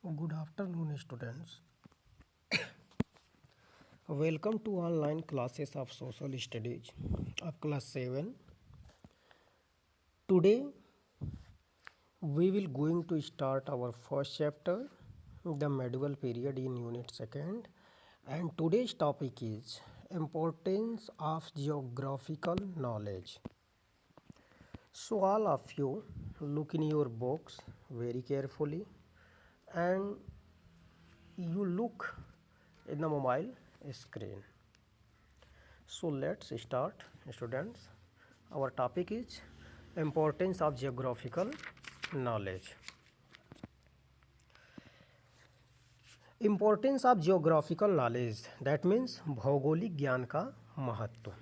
Good afternoon, students. Welcome to online classes of social studies of class 7. Today we will going to start our first chapter, the medieval period in unit second, and today's topic is importance of geographical knowledge. So all of you look in your books very carefully and you look in the mobile screen. So let's start, students. Our topic is importance of geographical knowledge. Importance of geographical knowledge, that means भौगोलिक ज्ञान का महत्व.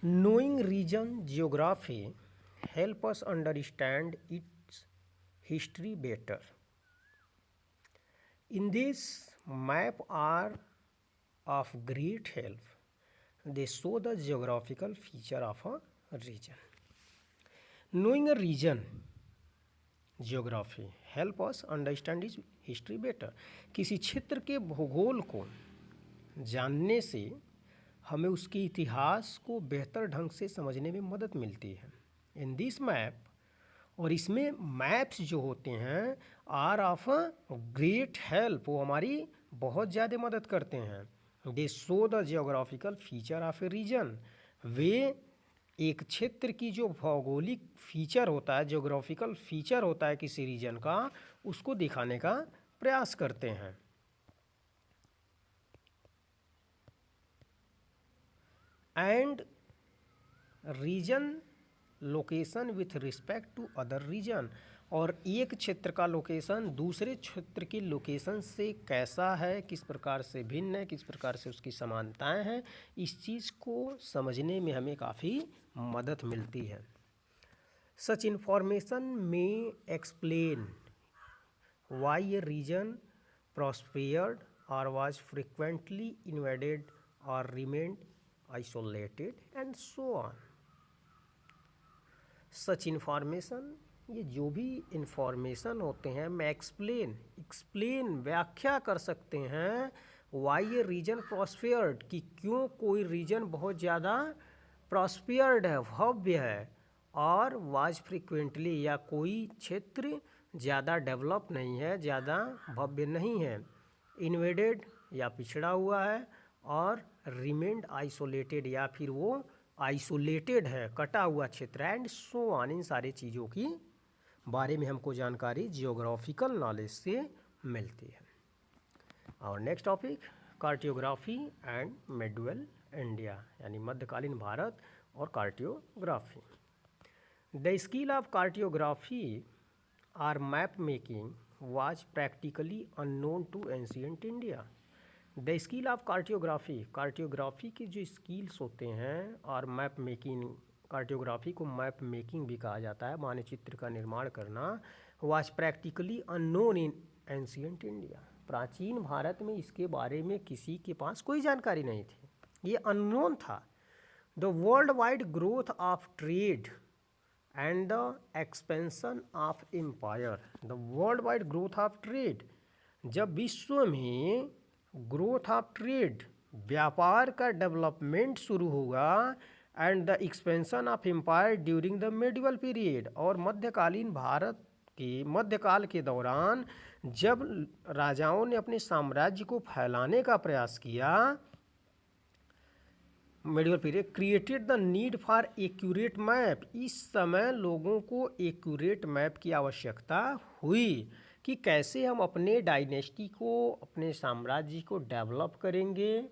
Knowing region geography help us understand its history better. In this map are of great help. They show the geographical feature of a region. Knowing a region geography help us understand its history better. किसी क्षेत्र के भूगोल को जानने से हमें उसके इतिहास को बेहतर ढंग से समझने में मदद मिलती है. इन दिस मैप, और इसमें मैप्स जो होते हैं आर ऑफ ग्रेट हेल्प, वो हमारी बहुत ज़्यादा मदद करते हैं. They show the geographical feature of a region. वे एक क्षेत्र की जो भौगोलिक फीचर होता है, जियोग्राफिकल फीचर होता है किसी रीजन का, उसको दिखाने का प्रयास करते हैं. And region location with respect to other region, और एक क्षेत्र का लोकेशन दूसरे क्षेत्र की लोकेशन से कैसा है, किस प्रकार से भिन्न है, किस प्रकार से उसकी समानताएं हैं, इस चीज़ को समझने में हमें काफ़ी मदद मिलती है. सच इन्फॉर्मेशन में एक्सप्लेन वाई ए रीजन प्रॉस्पेयर्ड और वाज फ्रिक्वेंटली इन्वेडेड और remained isolated and so on. Such information, ये जो भी इंफॉर्मेशन होते हैं, मैं एक्सप्लेन व्याख्या कर सकते हैं वाई ए रीजन प्रॉस्पेयर्ड, कि क्यों कोई रीजन बहुत ज़्यादा प्रॉस्पेयर्ड है, भव्य है, और वाज फ्रिक्वेंटली, या कोई क्षेत्र ज़्यादा डेवलप नहीं है, ज़्यादा भव्य नहीं है, इन्वेडेड या पिछड़ा हुआ है, और रिमेन्ड आइसोलेटेड, या फिर वो आइसोलेटेड है, कटा हुआ क्षेत्र, एंड सो ऑन. इन सारी चीज़ों की बारे में हमको जानकारी जियोग्राफिकल नॉलेज से मिलती है. और next topic, cartography and medieval India, यानी मध्यकालीन भारत और cartography. The skill of cartography or map making was practically unknown to ancient India. The skill of cartography के जो स्किल्स होते हैं, और मैप मेकिंग, कार्टियोग्राफी को मैप मेकिंग भी कहा जाता है, मानचित्र का निर्माण करना, was practically unknown in ancient India. प्राचीन भारत में इसके बारे में किसी के पास कोई जानकारी नहीं थी, ये अननोन था. The world wide growth of trade and the expansion of empire. The world wide growth of trade, जब विश्व में ग्रोथ ऑफ ट्रेड, व्यापार का डेवलपमेंट शुरू होगा, and the expansion of empire during the medieval period, और मध्यकालीन भारत के मध्यकाल के दौरान जब राजाओं ने अपने साम्राज्य को फैलाने का प्रयास किया, medieval period created the need for accurate map. इस समय लोगों को एक्यूरेट मैप की आवश्यकता हुई कि कैसे हम अपने डायनेस्टी को, अपने साम्राज्य को डेवलप करेंगे,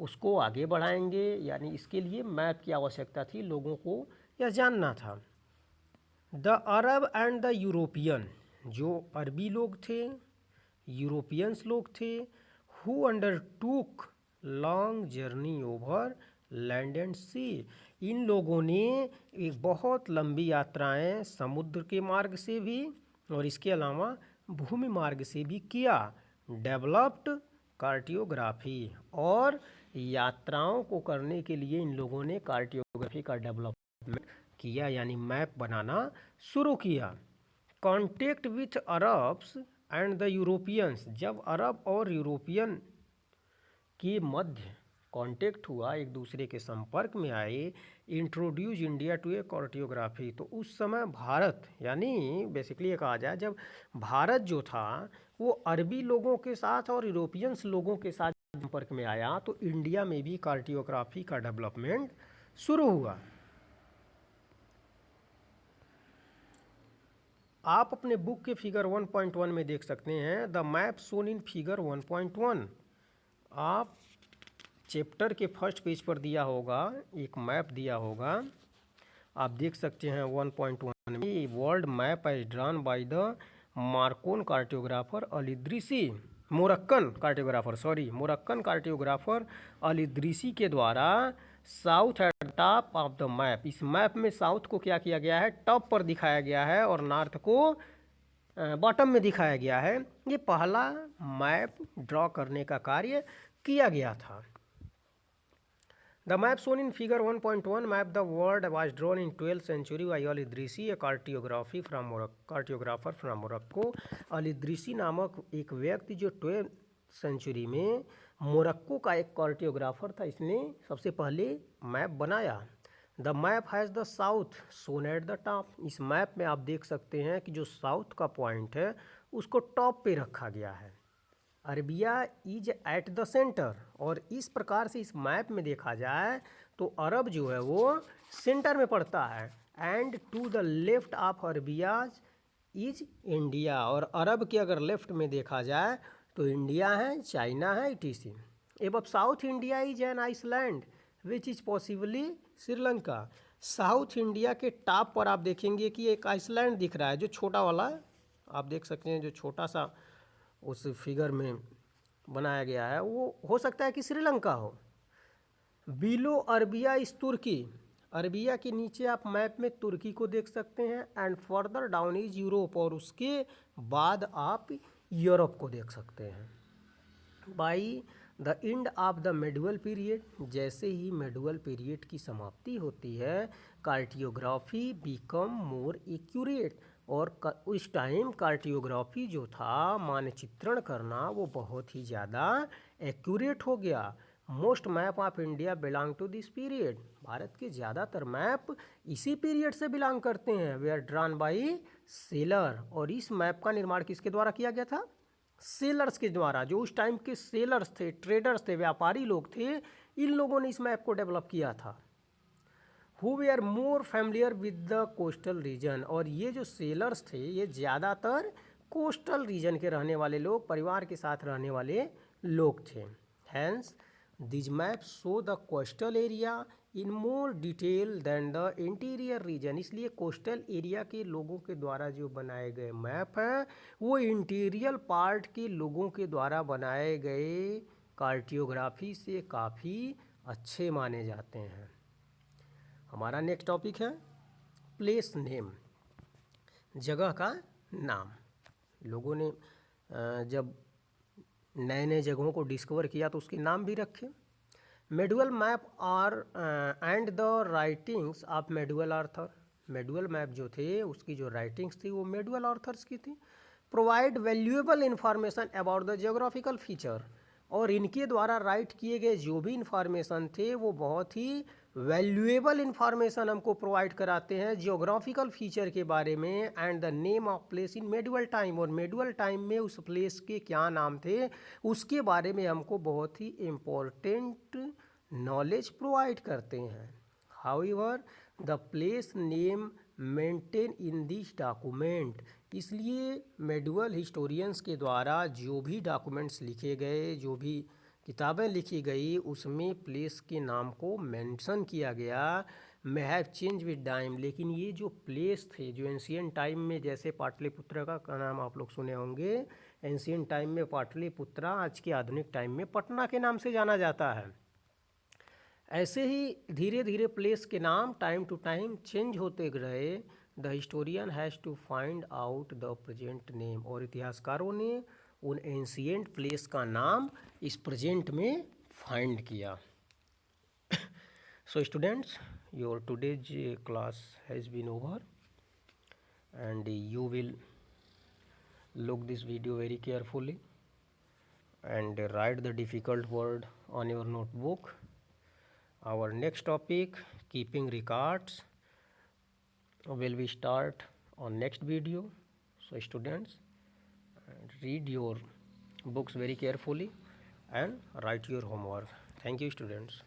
उसको आगे बढ़ाएंगे, यानी इसके लिए मैप की आवश्यकता थी, लोगों को यह जानना था. The Arab and the European, जो अरबी लोग थे, यूरोपियंस लोग थे, who undertook long journey over land and sea. इन लोगों ने एक बहुत लंबी यात्राएं समुद्र के मार्ग से भी और इसके अलावा भूमि मार्ग से भी किया. डेवलप्ड कार्टियोग्राफी, और यात्राओं को करने के लिए इन लोगों ने कार्टियोग्राफी का डेवलपमेंट किया, यानी मैप बनाना शुरू किया. Contact with Arabs and the Europeans, जब अरब और यूरोपियन के मध्य कांटेक्ट हुआ, एक दूसरे के संपर्क में आए, इंट्रोड्यूस इंडिया टू ए कार्टियोग्राफी, तो उस समय भारत, यानी बेसिकली ये कहा जाए जब भारत जो था वो अरबी लोगों के साथ और यूरोपियंस लोगों के साथ संपर्क में आया, तो इंडिया में भी कार्टियोग्राफी का डेवलपमेंट शुरू हुआ। आप अपने बुक के फिगर 1.1 में देख सकते हैं the map shown in figure 1.1। आप चैप्टर के फर्स्ट पेज पर दिया होगा, एक मैप दिया होगा, आप देख सकते हैं 1.1 में, world map as drawn by the Moroccan cartographer Al-Idrisi, Moroccan cartographer Al-Idrisi के द्वारा south at top of the map. इस मैप में साउथ को क्या किया गया है, टॉप पर दिखाया गया है, और नॉर्थ को बॉटम में दिखाया गया है। ये पहला मैप ड्रॉ करने का कार्य किया गया था। The map shown in figure 1.1 map the world was drawn in 12th century by Al-Idrisi, a cartographer from Morocco। अल-इद्रिसी नामक एक व्यक्ति जो 12th सेंचुरी में मोरक्को का एक कार्टियोग्राफर था, इसने सबसे पहले मैप बनाया। The map has the south shown at the top. इस मैप में आप देख सकते हैं कि जो साउथ का पॉइंट है उसको टॉप पे रखा गया है। Arabia is at the centre, और इस प्रकार से इस मैप में देखा जाए तो अरब जो है वो सेंटर में पड़ता है। And to the left of Arabia is India, और अरब के अगर लेफ्ट में देखा जाए तो इंडिया है, चाइना है, etc. Above South India is an island which is possibly Sri Lanka. South India के टॉप पर आप देखेंगे कि एक आइसलैंड दिख रहा है, जो छोटा वाला आप देख सकते हैं, जो छोटा सा उस फिगर में बनाया गया है, वो हो सकता है कि श्रीलंका हो। बिलो अरबिया इस तुर्की, अरबिया के नीचे आप मैप में तुर्की को देख सकते हैं। And further down is Europe, और उसके बाद आप यूरोप को देख सकते हैं। By the end of the medieval period, जैसे ही मेडुअल पीरियड की समाप्ति होती है, कार्टियोग्राफी बिकम मोर एक्यूरेट, और उस टाइम कार्टियोग्राफी जो था, मानचित्रण करना, वो बहुत ही ज़्यादा एक्यूरेट हो गया। Most map of India belong to this period, भारत के ज़्यादातर मैप इसी पीरियड से बिलोंग करते हैं। They are drawn by sailor, और इस मैप का निर्माण किसके द्वारा किया गया था, सेलर्स के द्वारा। जो उस टाइम के सेलर्स थे, ट्रेडर्स थे, व्यापारी लोग थे, इन लोगों ने इस मैप को डेवलप किया था। Who they are more familiar with the coastal region, और ये जो सेलर्स थे ये ज़्यादातर कोस्टल रीजन के रहने वाले लोग, परिवार के साथ रहने वाले लोग थे। Hence these map show the coastal area in more detail than the interior region, इसलिए कोस्टल एरिया के लोगों के द्वारा जो बनाए गए मैप हैं वो इंटीरियर पार्ट के लोगों के द्वारा बनाए गए कार्टियोग्राफी से काफ़ी अच्छे माने जाते हैं। हमारा नेक्स्ट टॉपिक है प्लेस नेम, जगह का नाम। लोगों ने जब नए नए जगहों को डिस्कवर किया तो उसके नाम भी रखे। Medieval map are and the writings of medieval author, medieval map जो थे उसकी जो राइटिंग्स थी वो मेडुअल आर्थर्स की थी। Provide valuable information about the geographical feature, और इनके द्वारा राइट किए गए जो भी इंफॉर्मेशन थे वो बहुत ही वैल्यूएबल इंफॉर्मेशन हमको प्रोवाइड कराते हैं जियोग्राफिकल फीचर के बारे में। And the name of place in medieval time, और मेडुअल टाइम में उस प्लेस के क्या नाम थे उसके बारे में हमको बहुत ही इम्पोर्टेंट नॉलेज प्रोवाइड करते हैं। However the place name maintain in this document, इसलिए मेडुअल हिस्टोरियंस के द्वारा जो भी डॉक्यूमेंट्स लिखे गए, जो भी किताबें लिखी गई, उसमें प्लेस के नाम को मेंशन किया गया। May have change with time, लेकिन ये जो प्लेस थे जो एंशियंट टाइम में, जैसे पाटलिपुत्र का नाम आप लोग सुने होंगे, एंशियंट टाइम में पाटलिपुत्रा, आज के आधुनिक टाइम में पटना के नाम से जाना जाता है। ऐसे ही धीरे धीरे प्लेस के नाम टाइम टू टाइम चेंज होते रहे। The historian has to find out the present name, और इतिहासकारों ने उन एंशियंट प्लेस का नाम इस प्रेजेंट में फाइंड किया। So students, your today's class has been over and you will look this video very carefully and write the difficult word on your notebook. Our next topic, keeping records, will we start on next video. So students, read your books very carefully and write your homework. Thank you students.